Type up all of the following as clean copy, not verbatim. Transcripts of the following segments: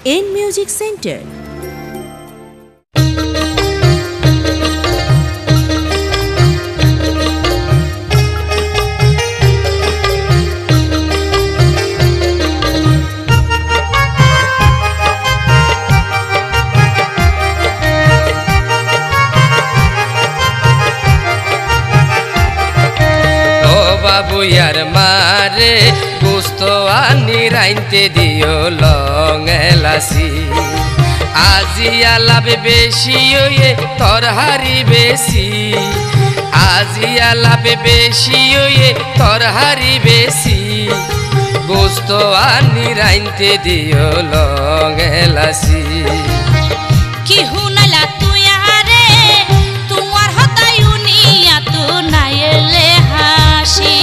N music centre. বাবুয়ার মারে গুস্ত আনি রাইতে দিও লং এলাচি আজি আলাপে বেশি ওয়ে তরহারি বেশি আজি আলাপে বেশি ওয়ে তরহারি বেশি গুস্ত আনি রাইতে দিও লং এলাচি কি হুনালা তুই আরে তোমার হতাই উনিয়া তো নাইলে হাসি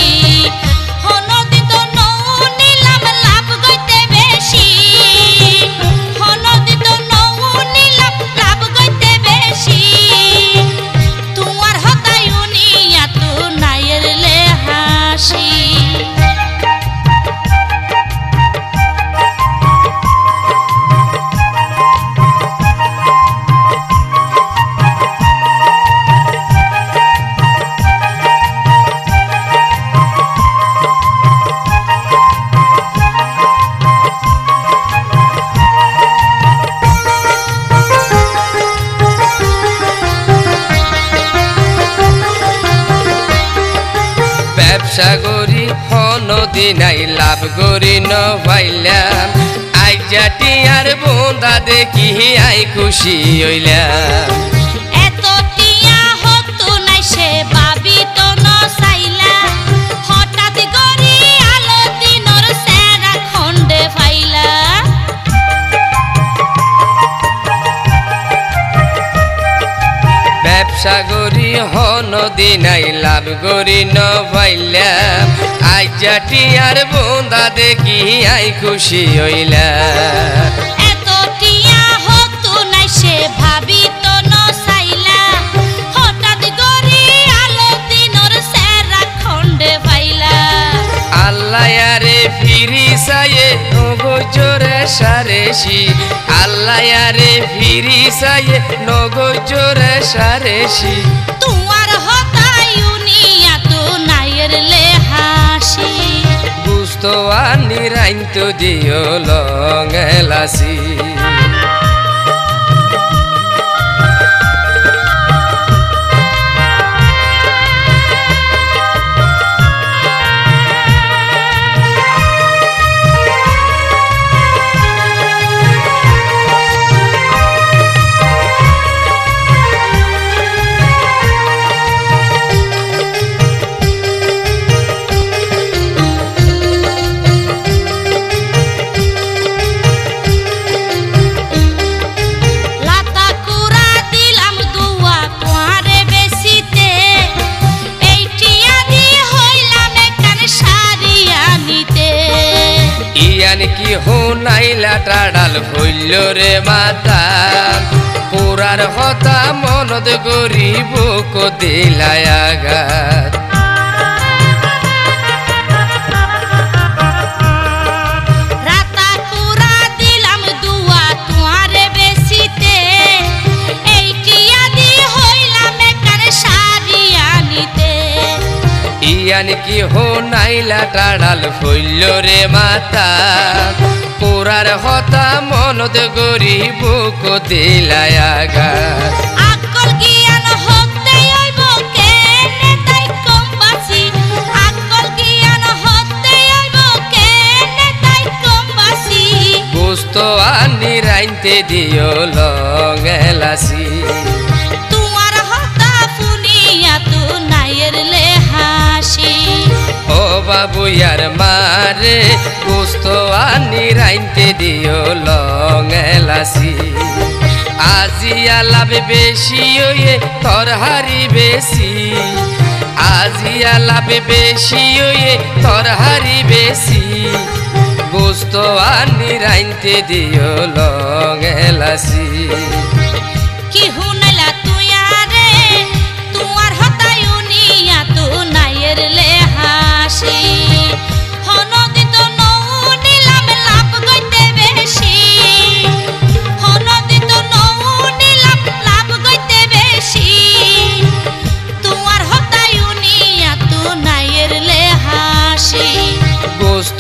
হনদি তো নৌ নিলাম লাভ গইতে বেশি হনদি তো নৌ নিলাম লাভ গইতে বেশি তোমার হতাই উনিয়া তো নাইলে হাসি ব্যবসা করি হনদি নাই লাভ করি ন পাইলাম আইজাটি আর বোন্দা দেখি আই খুশি হইলাম এত টিয়া হতো নাই সে ভাবি তো ন চাইলা হঠাৎ গরি আলো দিনর সেরা খন্ডে ফাইলা ব্যবসা করি হনদি নাই লাভ করি ন পাইলাম আইজাটি আর বোন্দা দেখি আই খুশি হইলাম এত টিয়া হতো নাই সে ভাবি তো ন চাইলা হঠাৎ গরি আলো দিনর সেরা খন্ডে ফাইলা আল্লাহ আরে ফিরি সায়ে নগজরে সারেছি আল্লাহ আরে ফিরি সায়ে নগজরে সারেছি তোমার হতাই উনিয়া তো নাইয়ের লে হাসি গুস্ত আনি রাইন্ত দিও লং এলাচি কি হোনাইলা টাডাল হইল রে মাতা পুরার হতা মনদ গরিব দিলায় আঘাত রাতা পুরা দিলাম দুয়া তোমারে বেশিতে এইটিয়া দি হইলাম কার শাড়ি আনিতে ইয়ান কি হোনাইলা টাডাল হইল রে মাতা পুরার হতা মনদ গরিব দিলায় আঘাত আকল জ্ঞান হতে হইব কেনে তাই কম বাসি আকল জ্ঞান হতে হইব কেনে তাই কম বাসি গুস্ত আনি রাইতে দিও লং এলাচি তোমার হতা ফুনিয়া তো নাইয়ের লে হাসি ও বাবুয়ার মারে গুস্ত আনি রাইতে দিও লং এলাচি আজি আলাপে বেশি ওয়ে তরহারি বেশি আজি আলাপে বেশি ওয়ে তরহারি বেশি গুস্ত আনি রাইতে দিও লং এলাচি কি হুনালা তুই আরে তোমার হতাই উনিয়া তো নাইয়ের লে হাসি হনদি তো নৌ নিলাম লাভ গইতে বেশি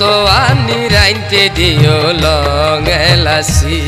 তো আনি রাইতে দিও লং এলাচি।